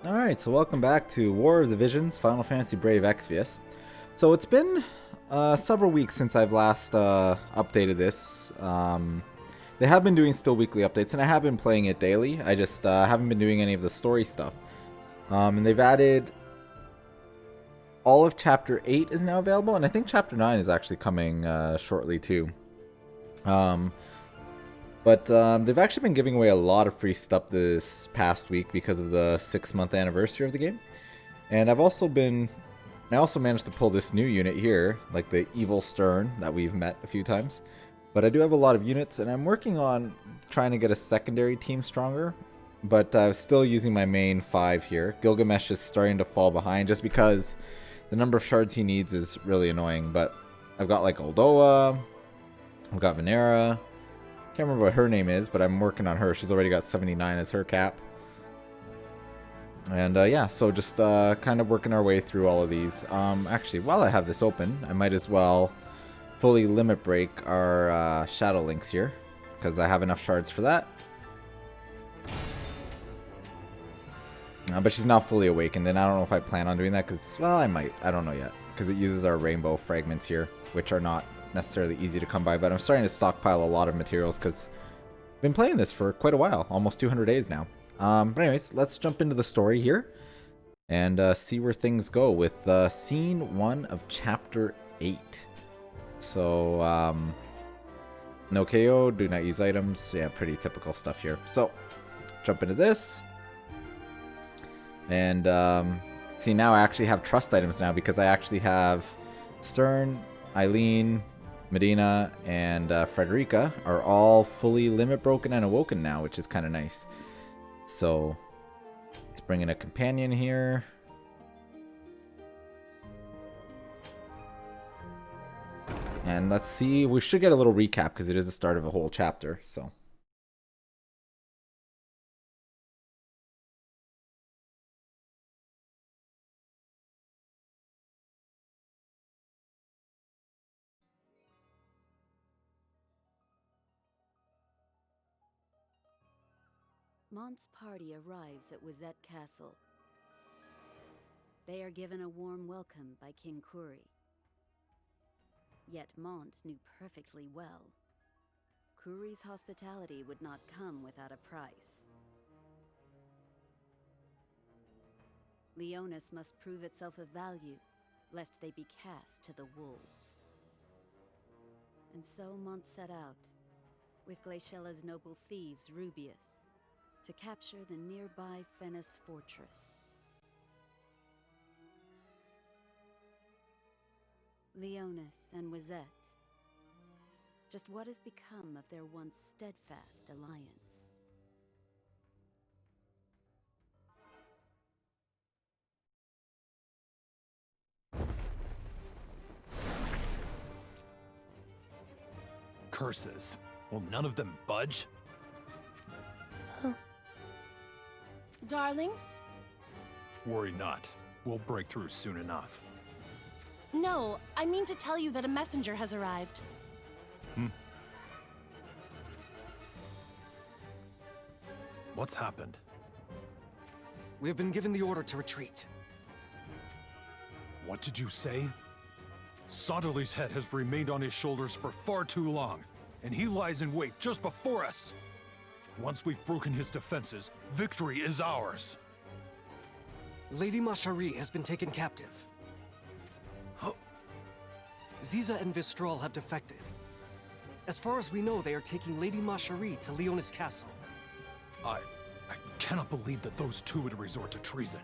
Alright, so welcome back to War of the Visions, Final Fantasy Brave Exvius. So it's been several weeks since I've last updated this. They have been doing still weekly updates, and I have been playing it daily. I just haven't been doing any of the story stuff. And they've added all of Chapter 8 is now available, and I think Chapter 9 is actually coming shortly too. But they've actually been giving away a lot of free stuff this past week because of the 6-month anniversary of the game. And I also managed to pull this new unit here, like the Evil Stern that we've met a few times. But I do have a lot of units, and I'm working on trying to get a secondary team stronger. But I'm still using my main 5 here. Gilgamesh is starting to fall behind just because the number of shards he needs is really annoying. But I've got like Aldoa, I've got Venera. Can't remember what her name is, but I'm working on her. She's already got 79 as her cap. And yeah, so just kind of working our way through all of these. Actually, while I have this open, I might as well fully limit break our Shadow Links here, because I have enough shards for that. But she's now fully awakened, and I don't know if I plan on doing that, because, well, I might. I don't know yet, because it uses our rainbow fragments here, which are not necessarily easy to come by, but I'm starting to stockpile a lot of materials because I've been playing this for quite a while, almost 200 days now. But anyways, let's jump into the story here and see where things go with scene 1 of chapter 8. So, no KO, do not use items. Yeah, pretty typical stuff here. So, jump into this. And see, now I actually have trust items now because I actually have Stern, Eileen, Medina, and Frederica are all fully limit broken and awoken now, which is kind of nice. So let's bring in a companion here. And let's see, we should get a little recap because it is the start of a whole chapter, so. Mont's party arrives at Wizette Castle. They are given a warm welcome by King Kuri. Yet Mont knew perfectly well Kuri's hospitality would not come without a price. Leonis must prove itself of value, lest they be cast to the wolves. And so Mont set out, with Glaciela's noble thieves Rubius, to capture the nearby Fennis fortress. Leonis and Wizette. Just what has become of their once steadfast alliance? Curses. Will none of them budge? Darling? Worry not. We'll break through soon enough. No, I mean to tell you that a messenger has arrived. What's happened? We have been given the order to retreat. What did you say? Soderly's head has remained on his shoulders for far too long, and he lies in wait just before us. Once we've broken his defenses, victory is ours. Lady Mashari has been taken captive. Ziza and Vistral have defected. As far as we know, they are taking Lady Mashari to Leonis Castle. I cannot believe that those two would resort to treason.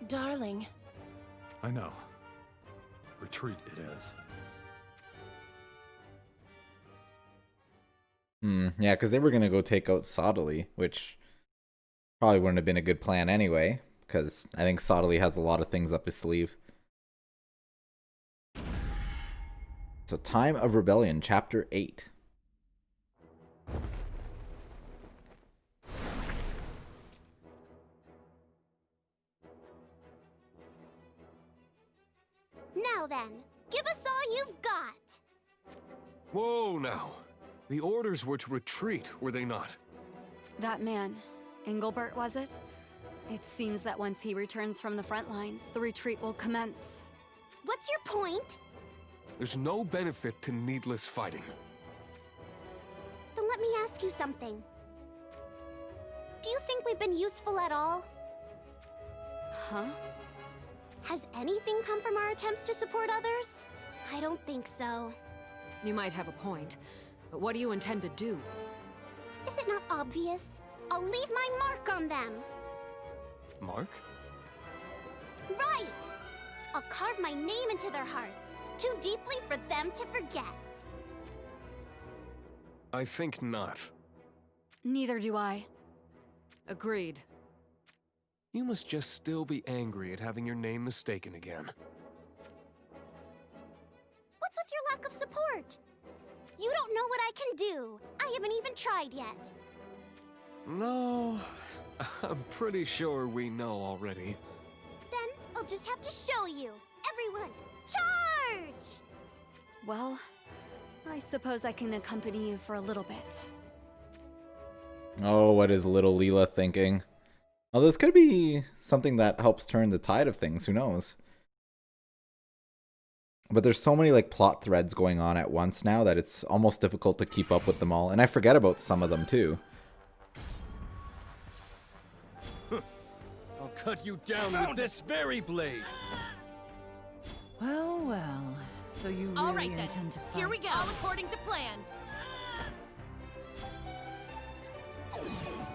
Darling. I know. Retreat it is. Yeah, because they were going to go take out Soderly, which probably wouldn't have been a good plan anyway, because I think Soderly has a lot of things up his sleeve. So, Time of Rebellion, Chapter 8. Now then, give us all you've got! Whoa now. The orders were to retreat, were they not? That man, Engelbert, was it? It seems that once he returns from the front lines, the retreat will commence. What's your point? There's no benefit to needless fighting. Then let me ask you something. Do you think we've been useful at all? Huh? Has anything come from our attempts to support others? I don't think so. You might have a point, but what do you intend to do? Is it not obvious? I'll leave my mark on them. Mark? Right! I'll carve my name into their hearts, too deeply for them to forget. I think not. Neither do I. Agreed. You must just still be angry at having your name mistaken again. What's with your lack of support? You don't know what I can do. I haven't even tried yet. No, I'm pretty sure we know already. Then I'll just have to show you. Everyone, charge! Well, I suppose I can accompany you for a little bit. Oh, what is little Leela thinking? Well, this could be something that helps turn the tide of things. Who knows? But there's so many like plot threads going on at once now that it's almost difficult to keep up with them all. And I forget about some of them too. I'll cut you down with this very blade. Well, well. So you All really right, then. intend to fight? Here we go. All according to plan.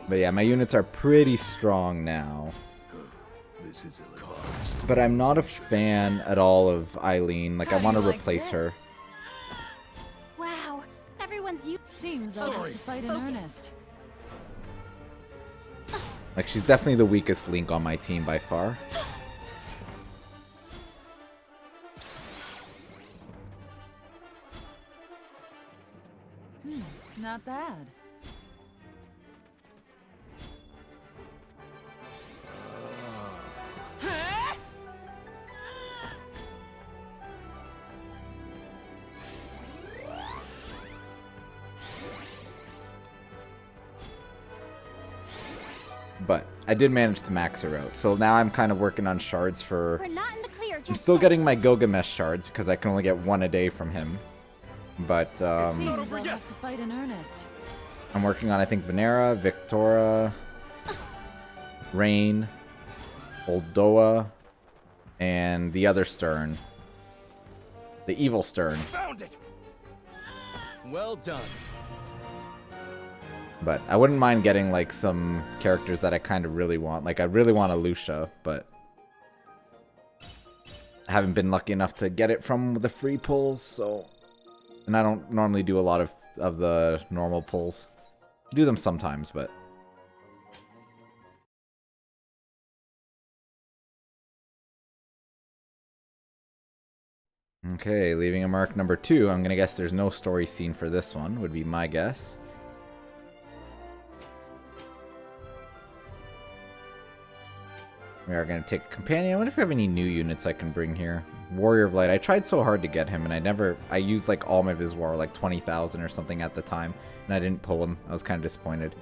But yeah, my units are pretty strong now. This is But I'm not a fan at all of Eileen. Like, I want to replace her. Wow, everyone's Seems I'll have to fight in earnest. Like, she's definitely the weakest link on my team by far. Not bad. But I did manage to max her out. So now I'm kind of working on shards for... We're not in the clear just I'm still yet. getting my Gilgamesh shards because I can only get one a day from him. But Seems I'll have to fight in earnest. I'm working on, I think, Venera, Victora, Rain, Oldoa, and the other Stern. The evil Stern. Found it. Well done. But I wouldn't mind getting, like, some characters that I kind of really want. Like, I really want a Lucia, but I haven't been lucky enough to get it from the free pulls, so... And I don't normally do a lot of the normal pulls. I do them sometimes, but... Okay, leaving a mark number 2. I'm gonna guess there's no story scene for this one, would be my guess. We are going to take a companion. I wonder if we have any new units I can bring here. Warrior of Light. I tried so hard to get him, and I used like all my Viswar, like 20,000 or something at the time, and I didn't pull him. I was kind of disappointed.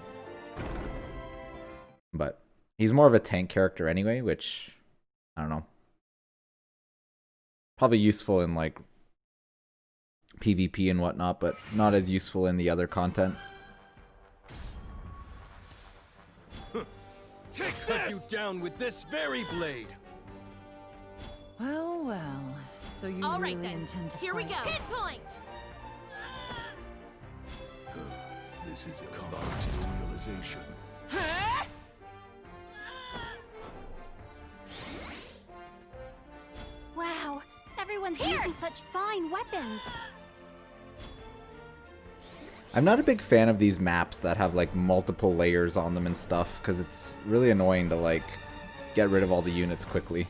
But he's more of a tank character anyway, which, I don't know. Probably useful in like PvP and whatnot, but not as useful in the other content. Cut you down with this very blade. Well, well. So you All really right, then. intend to Here we fight? go. Pinpoint. This is a largest realization. Wow, everyone's using such fine weapons. I'm not a big fan of these maps that have like multiple layers on them and stuff, because it's really annoying to like get rid of all the units quickly.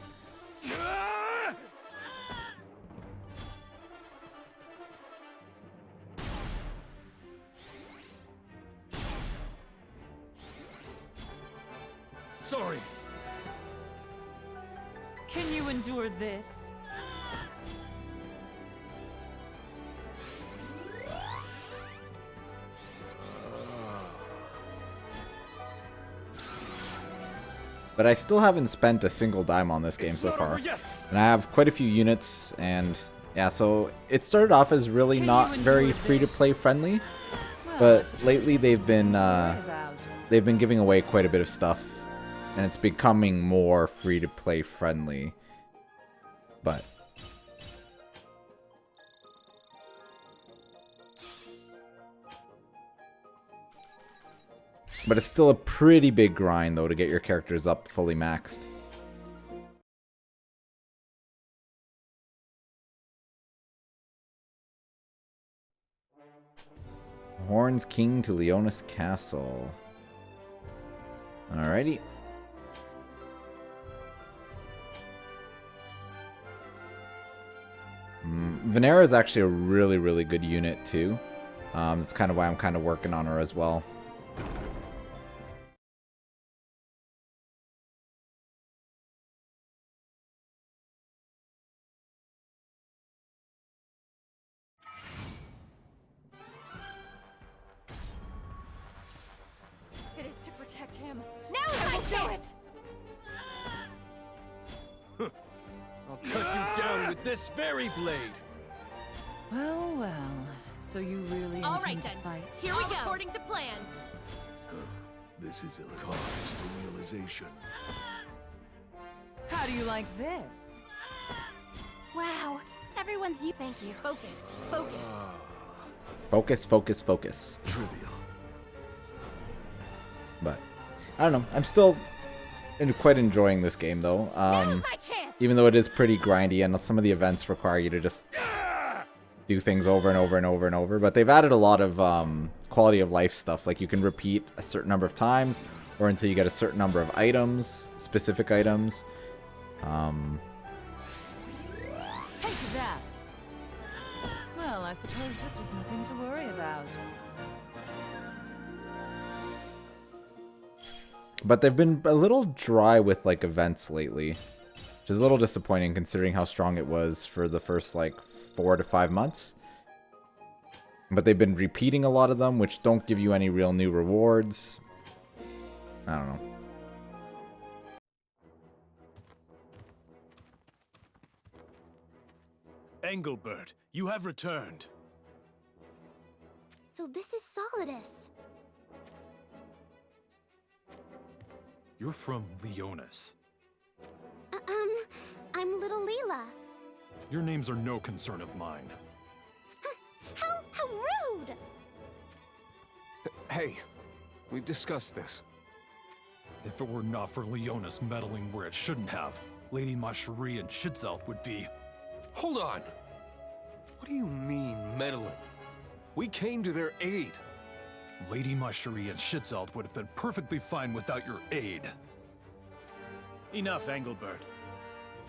Sorry. Can you endure this? But I still haven't spent a single dime on this game so far. And I have quite a few units, and yeah, so it started off as really not very free-to-play friendly. But lately they've been giving away quite a bit of stuff, and it's becoming more free-to-play friendly. But it's still a pretty big grind though to get your characters up fully maxed. Horns King to Leonis Castle. Alrighty. Venera is actually a really, really good unit too. That's kind of why I'm kind of working on her as well. It is to protect him. Now's my chance! I'll cut you down with this very blade. Well, well. So you really All intend right to then. fight? Here we go. According to plan. This is a cause to realization. How do you like this? Wow. Everyone's you. Thank you. Focus. Focus. Focus, focus, focus. Trivial. But I don't know. I'm still quite enjoying this game though. Now's my chance! Even though it is pretty grindy and some of the events require you to just do things over and over and over and over. But they've added a lot of quality of life stuff. Like you can repeat a certain number of times or until you get a certain number of items, specific items. Take that. Well, I suppose this was nothing to worry about. But they've been a little dry with like events lately, which is a little disappointing considering how strong it was for the first like 4 to 5 months. But they've been repeating a lot of them, which don't give you any real new rewards. I don't know. Engelbert, you have returned. So this is Solidus. You're from Leonis. I'm little Leela. Your names are no concern of mine. How rude! Hey, we've discussed this. If it were not for Leonis meddling where it shouldn't have, Lady Macherie and Schitzelt would be... Hold on! What do you mean, meddling? We came to their aid. Lady Macherie and Schitzelt would have been perfectly fine without your aid. Enough, Engelbert.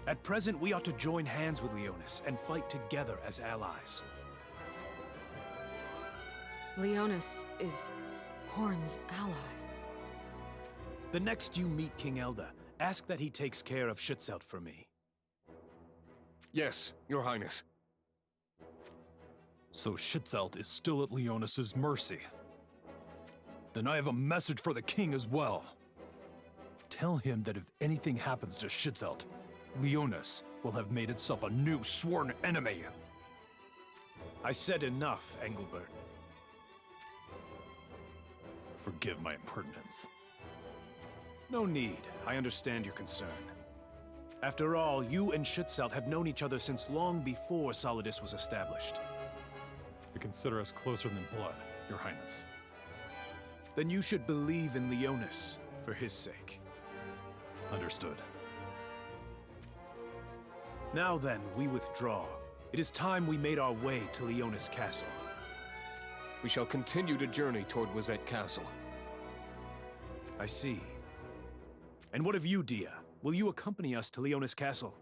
At present, we ought to join hands with Leonis and fight together as allies. Leonis is Horn's ally. The next you meet King Elda, ask that he takes care of Schitzelt for me. Yes, Your Highness. So Schitzelt is still at Leonis's mercy. Then I have a message for the king as well. Tell him that if anything happens to Schitzelt, Leonis will have made itself a new sworn enemy. I said enough, Engelbert. Forgive my impertinence. No need. I understand your concern. After all, you and Schitzelt have known each other since long before Solidus was established. I consider us closer than blood, Your Highness. Then you should believe in Leonis, for his sake. Understood. Now then, we withdraw. It is time we made our way to Leonis Castle. We shall continue to journey toward Wizette Castle. I see. And what of you, Dia? Will you accompany us to Leonis Castle?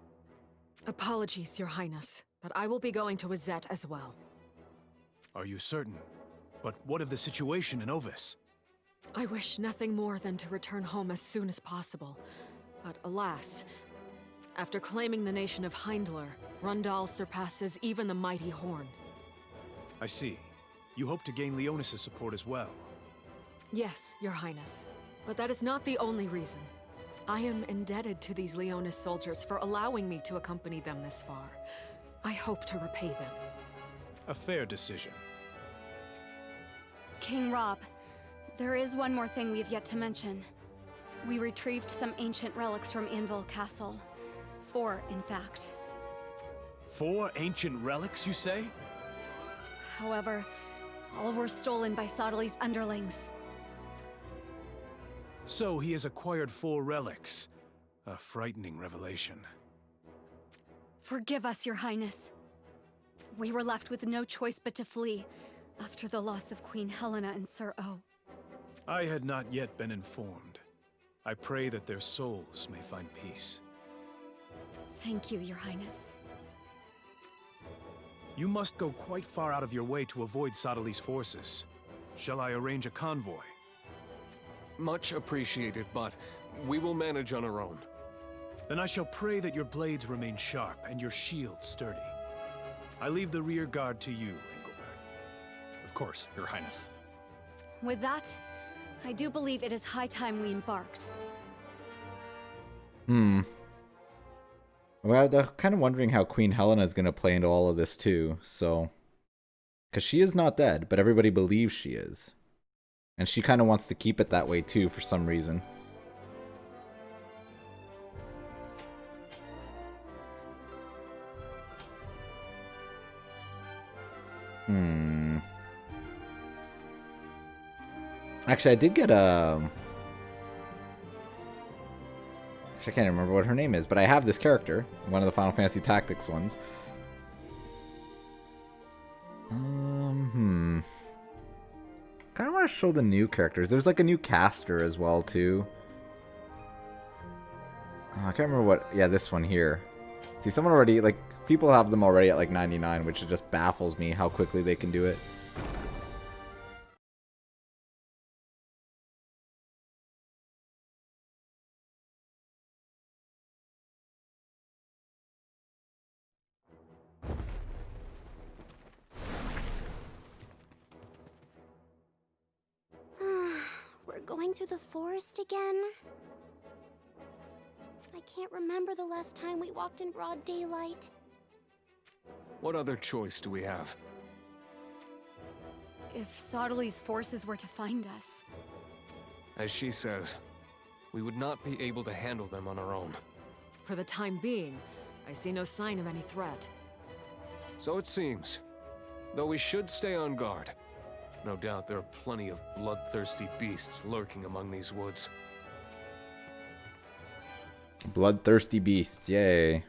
Apologies, Your Highness, but I will be going to Wizette as well. Are you certain? But what of the situation in Ovis? I wish nothing more than to return home as soon as possible. But alas, after claiming the nation of Heindler, Rundal surpasses even the mighty Horn. I see. You hope to gain Leonis' support as well. Yes, Your Highness. But that is not the only reason. I am indebted to these Leonis soldiers for allowing me to accompany them this far. I hope to repay them. A fair decision. King Rob, there is one more thing we've yet to mention. We retrieved some ancient relics from Anvil Castle. 4, in fact. 4 ancient relics, you say? However, all were stolen by Sotley's underlings. So he has acquired 4 relics. A frightening revelation. Forgive us, Your Highness. We were left with no choice but to flee, after the loss of Queen Helena and Sir O. I had not yet been informed. I pray that their souls may find peace. Thank you, Your Highness. You must go quite far out of your way to avoid Sotley's forces. Shall I arrange a convoy? Much appreciated, but we will manage on our own. Then I shall pray that your blades remain sharp and your shield sturdy. I leave the rear guard to you, Engelbert. Of course, Your Highness. With that, I do believe it is high time we embarked. Well, I'm kind of wondering how Queen Helena is going to play into all of this too, so... Because she is not dead, but everybody believes she is. And she kind of wants to keep it that way too, for some reason. Actually, I did get a... Actually, I can't remember what her name is, but I have this character. One of the Final Fantasy Tactics ones. Kind of want to show the new characters. There's like a new caster as well, too. I can't remember what... Yeah, this one here. See, someone already... Like, people have them already at like 99, which just baffles me how quickly they can do it. We're going through the forest again? I can't remember the last time we walked in broad daylight. What other choice do we have? If Sotley's forces were to find us... As she says, we would not be able to handle them on our own. For the time being, I see no sign of any threat. So it seems. Though we should stay on guard. No doubt there are plenty of bloodthirsty beasts lurking among these woods. Bloodthirsty beasts, yay.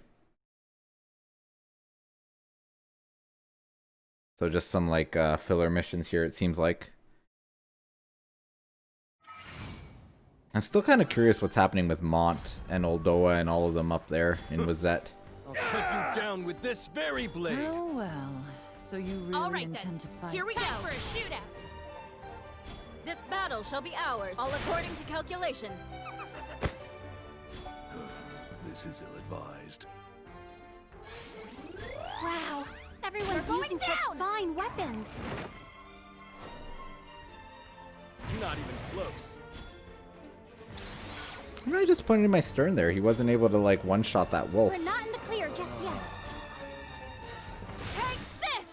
So just some like filler missions here, it seems like. I'm still kind of curious what's happening with Mont and Oldoa and all of them up there in Wazette. I'll cut you down with this very blade. Oh well, so you really intend to fight? Here we go for a shootout. This battle shall be ours, all according to calculation. This is ill-advised. Wow, everyone's using such fine weapons. Not even close. I'm really disappointed in my Stern there. He wasn't able to like one-shot that wolf. We're not in the clear just yet. Take this!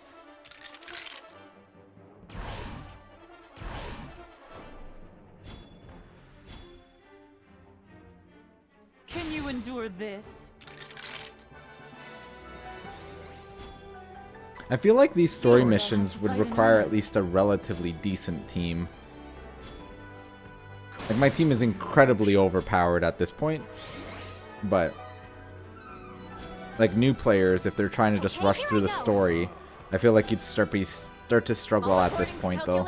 Can you endure this? I feel like these story missions would require at least a relatively decent team. Like, my team is incredibly overpowered at this point, but like new players, if they're trying to just rush through the story, I feel like you'd start to struggle at this point, though.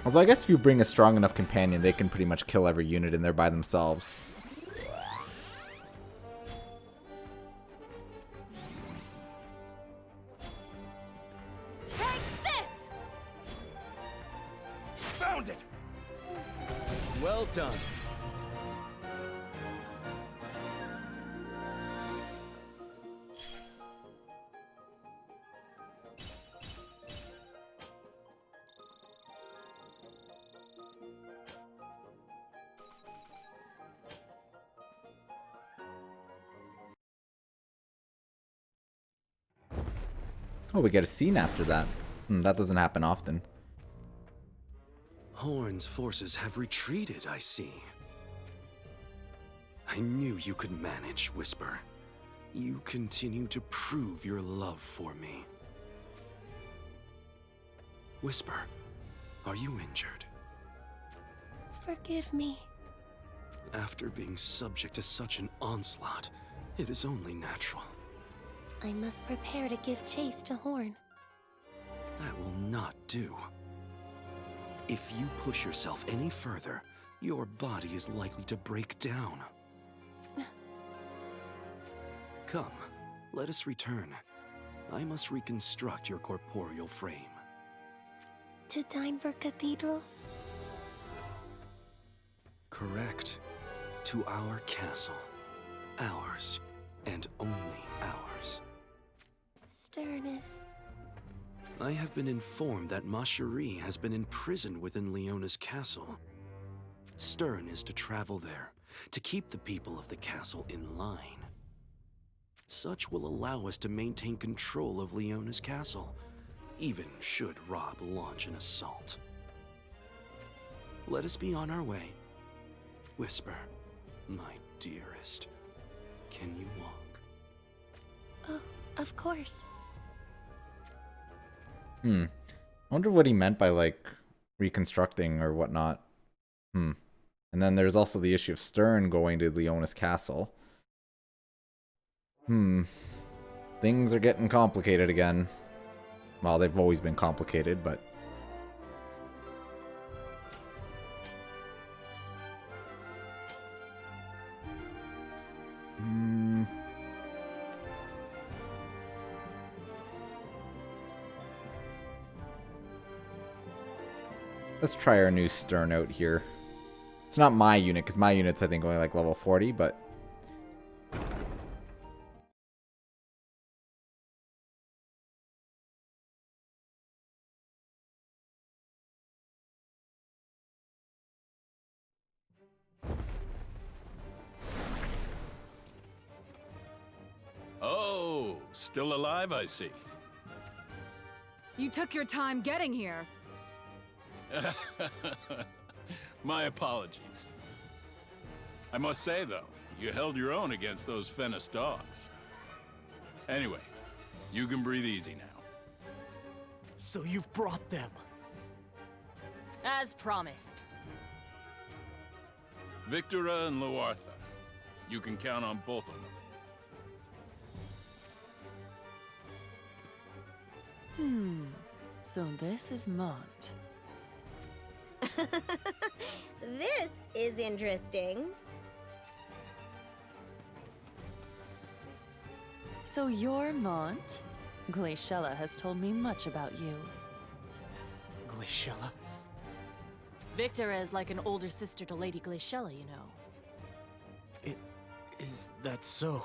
Although I guess if you bring a strong enough companion, they can pretty much kill every unit in there by themselves. Take this! Found it! Well done. Oh, we get a scene after that. That doesn't happen often. Horn's forces have retreated, I see. I knew you could manage, Whisper. You continue to prove your love for me. Whisper, are you injured? Forgive me. After being subject to such an onslaught, it is only natural. I must prepare to give chase to Horn. That will not do. If you push yourself any further, your body is likely to break down. Come, let us return. I must reconstruct your corporeal frame. To Dynevor Cathedral? Correct. To our castle. Ours, and only ours. Sternis. I have been informed that Ma Cherie has been imprisoned within Leonis castle. Stern is to travel there, to keep the people of the castle in line. Such will allow us to maintain control of Leonis castle, even should Rob launch an assault. Let us be on our way. Whisper, my dearest, can you walk? Oh, of course. I wonder what he meant by, like, reconstructing or whatnot. And then there's also the issue of Stern going to Leonis castle. Things are getting complicated again. Well, they've always been complicated, but... Let's try our new Stern out here. It's not my unit, because my unit's, I think, only like level 40, but... Oh, still alive, I see. You took your time getting here. My apologies. I must say, though, you held your own against those Fennis dogs. Anyway, you can breathe easy now. So you've brought them. As promised. Victora and Loartha. You can count on both of them. So this is Mont. This is interesting. So you're Mont? Glaciella has told me much about you. Glaciella? Victora is like an older sister to Lady Glaciella, you know. Is that so?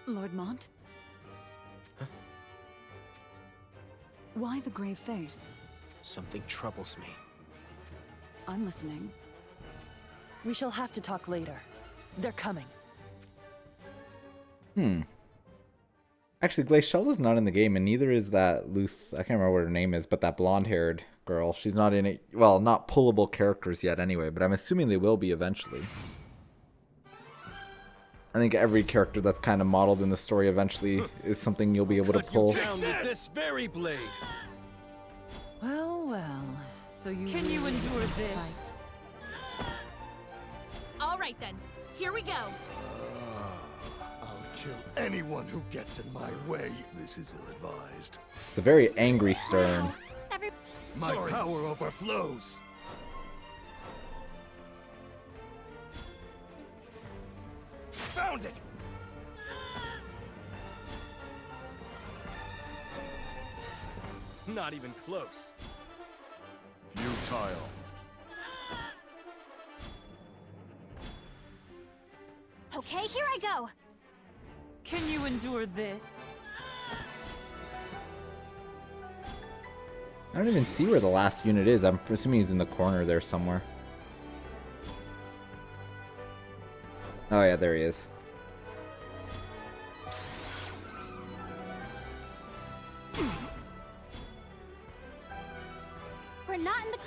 Lord Mont? Huh? Why the grave face? Something troubles me. I'm listening. We shall have to talk later. They're coming. Actually, Glaciella's not in the game, and neither is that Luth. I can't remember what her name is, but that blonde-haired girl. She's not in it. Well, not pullable characters yet anyway, but I'm assuming they will be eventually. I think every character that's kind of modeled in the story eventually is something you'll be able to pull. Down with this very blade. Well, well. So you Can really you endure want to this? fight? All right then, here we go. I'll kill anyone who gets in my way. This is ill-advised. It's a very angry Stern. My power overflows. Found it! Not even close. Futile. Okay, here I go. Can you endure this? I don't even see where the last unit is. I'm assuming he's in the corner there somewhere. Oh yeah, there he is.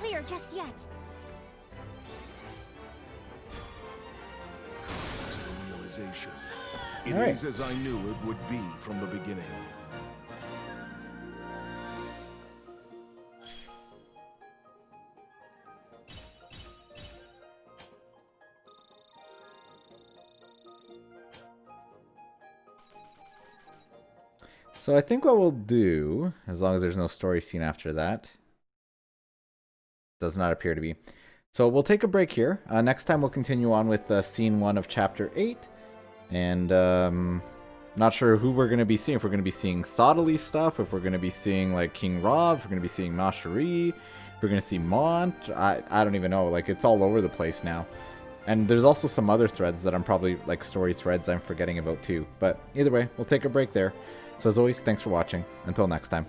clear just yet. It's the realization. It All right. is as I knew it would be from the beginning. So I think what we'll do, as long as there's no story scene after that, does not appear to be. So we'll take a break here. Next time we'll continue on with scene 1 of chapter 8. And not sure who we're going to be seeing. If we're going to be seeing Sottile stuff, if we're going to be seeing like King Rob, if we're going to be seeing Macherie, if we're going to see Mont. I don't even know. Like, it's all over the place now. And there's also some other threads that I'm probably, like story threads I'm forgetting about too. But either way, we'll take a break there. So as always, thanks for watching. Until next time.